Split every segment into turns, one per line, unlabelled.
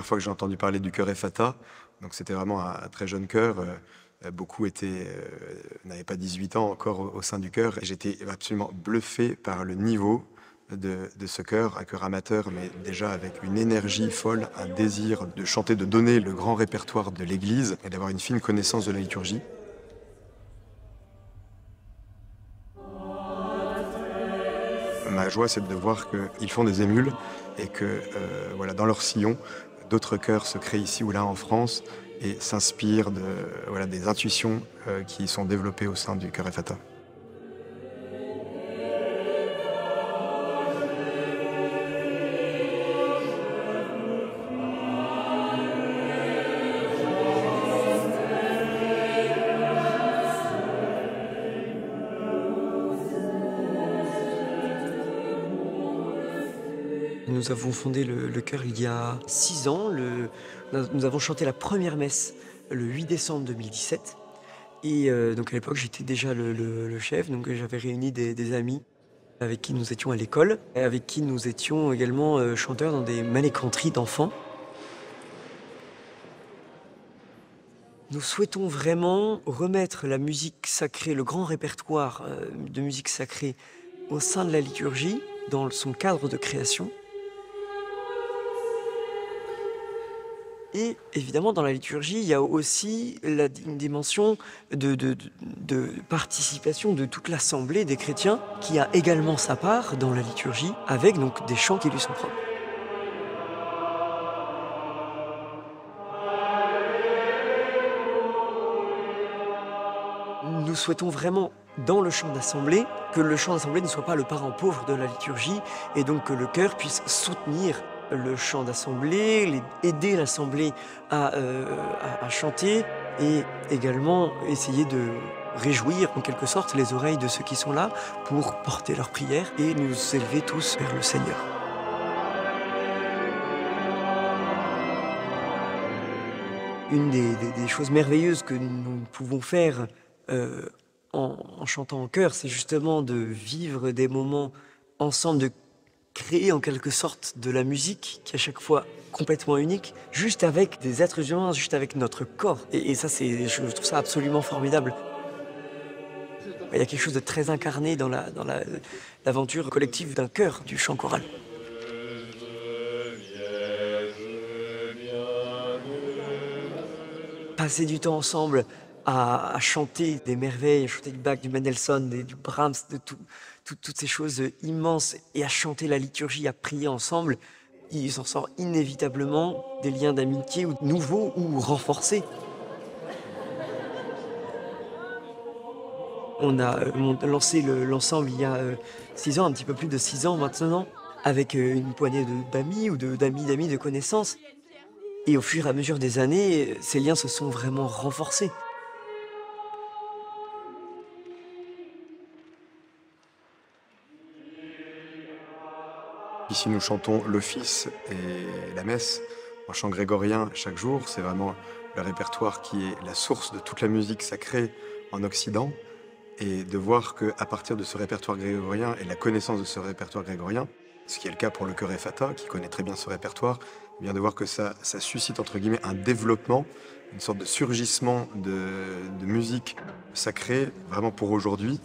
première fois que j'ai entendu parler du chœur Effata. Donc c'était vraiment un très jeune chœur. Beaucoup n'avaient pas 18 ans encore au sein du chœur. Et j'étais absolument bluffé par le niveau de ce chœur, un chœur amateur, mais déjà avec une énergie folle, un désir de chanter, de donner le grand répertoire de l'Église et d'avoir une fine connaissance de la liturgie. Ma joie, c'est de voir qu'ils font des émules et que voilà, dans leur sillon, d'autres chœurs se créent ici ou là en France et s'inspirent voilà, des intuitions qui sont développées au sein du chœur Effata.
Nous avons fondé le chœur il y a 6 ans. Nous avons chanté la première messe le 8 décembre 2017. Et donc à l'époque, j'étais déjà le chef, donc j'avais réuni des amis avec qui nous étions à l'école, et avec qui nous étions également chanteurs dans des malécanteries d'enfants. Nous souhaitons vraiment remettre la musique sacrée, le grand répertoire de musique sacrée au sein de la liturgie, dans son cadre de création. Et évidemment, dans la liturgie, il y a aussi une dimension de participation de toute l'assemblée des chrétiens qui a également sa part dans la liturgie, avec donc des chants qui lui sont propres. Nous souhaitons vraiment, dans le chant d'assemblée, que le chant d'assemblée ne soit pas le parent pauvre de la liturgie, et donc que le chœur puisse soutenir le chant d'assemblée, aider l'assemblée à chanter, et également essayer de réjouir en quelque sorte les oreilles de ceux qui sont là pour porter leurs prières et nous élever tous vers le Seigneur. Une des choses merveilleuses que nous pouvons faire en chantant en chœur, c'est justement de vivre des moments ensemble, de créer en quelque sorte de la musique qui est à chaque fois complètement unique, juste avec des êtres humains, juste avec notre corps. Et ça, je trouve ça absolument formidable. Il y a quelque chose de très incarné dans l'aventure collective d'un chœur, du chant choral. Passer du temps ensemble à chanter des merveilles, à chanter du Bach, du Mendelssohn, du Brahms, de toutes ces choses immenses, et à chanter la liturgie, à prier ensemble, il s'en sort inévitablement des liens d'amitié nouveaux ou renforcés. On a lancé l'ensemble il y a 6 ans, un petit peu plus de 6 ans maintenant, avec une poignée d'amis ou d'amis de connaissances. Et au fur et à mesure des années, ces liens se sont vraiment renforcés.
Ici, nous chantons l'office et la messe en chant grégorien chaque jour. C'est vraiment le répertoire qui est la source de toute la musique sacrée en Occident. Et de voir qu'à partir de ce répertoire grégorien et la connaissance de ce répertoire grégorien, ce qui est le cas pour le chœur Effata, qui connaît très bien ce répertoire, eh bien de voir que ça suscite, entre guillemets, un développement, une sorte de surgissement de musique sacrée, vraiment pour aujourd'hui,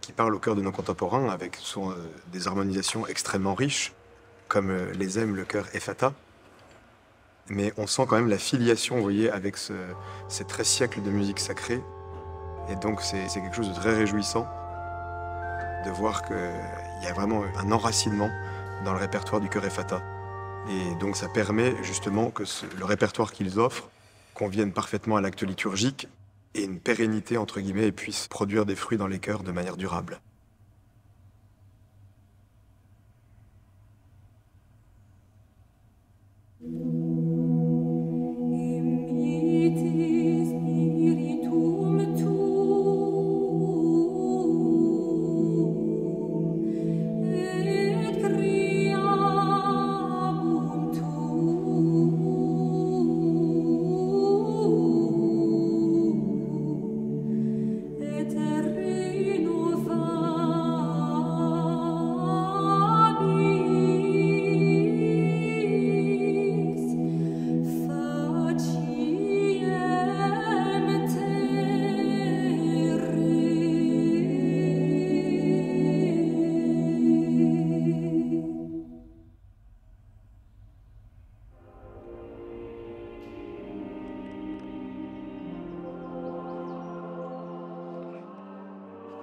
qui parle au cœur de nos contemporains, avec des harmonisations extrêmement riches, comme les aime le chœur Effata. Mais on sent quand même la filiation, vous voyez, avec ces 13 siècles de musique sacrée. Et donc c'est quelque chose de très réjouissant de voir qu'il y a vraiment un enracinement dans le répertoire du chœur Effata. Et donc ça permet justement que le répertoire qu'ils offrent convienne parfaitement à l'acte liturgique et une pérennité, entre guillemets, et puisse produire des fruits dans les chœurs de manière durable.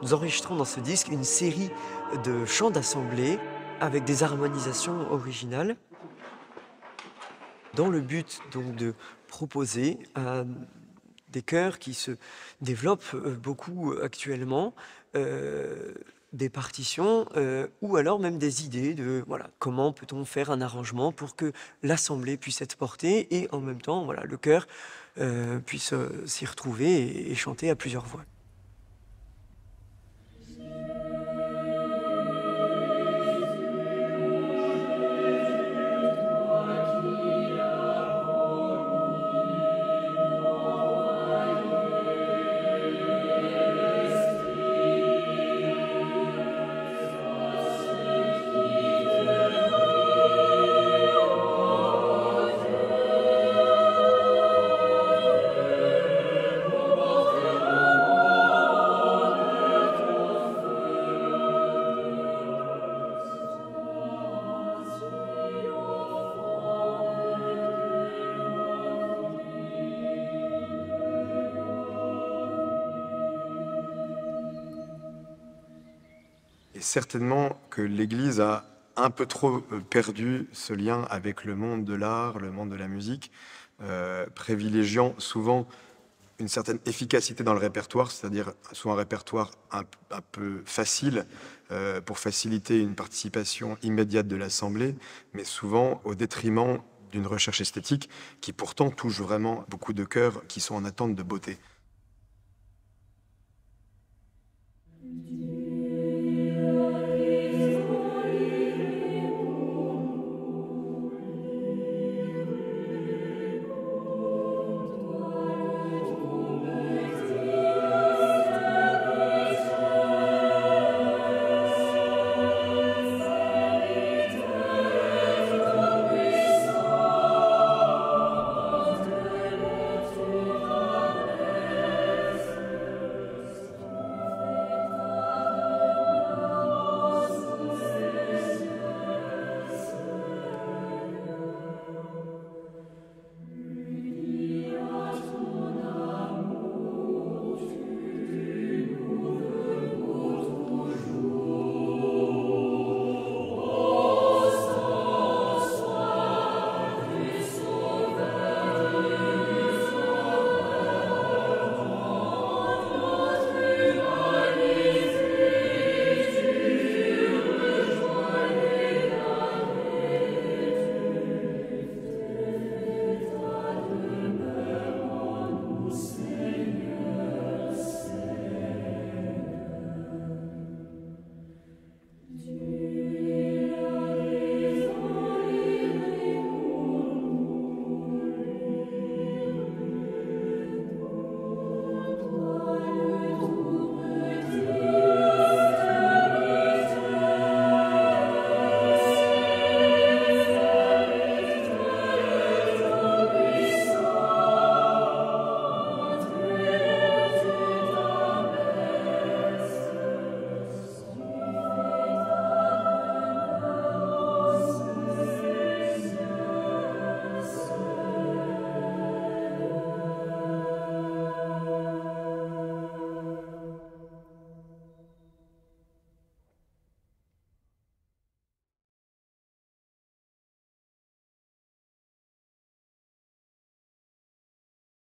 Nous enregistrons dans ce disque une série de chants d'assemblée avec des harmonisations originales dans le but donc de proposer à des chœurs qui se développent beaucoup actuellement, des partitions ou alors même des idées de voilà, comment peut-on faire un arrangement pour que l'assemblée puisse être portée et en même temps voilà, le chœur puisse s'y retrouver et chanter à plusieurs voix.
Et certainement que l'Église a un peu trop perdu ce lien avec le monde de l'art, le monde de la musique, privilégiant souvent une certaine efficacité dans le répertoire, c'est-à-dire soit un répertoire un peu facile pour faciliter une participation immédiate de l'Assemblée, mais souvent au détriment d'une recherche esthétique qui pourtant touche vraiment beaucoup de cœurs qui sont en attente de beauté.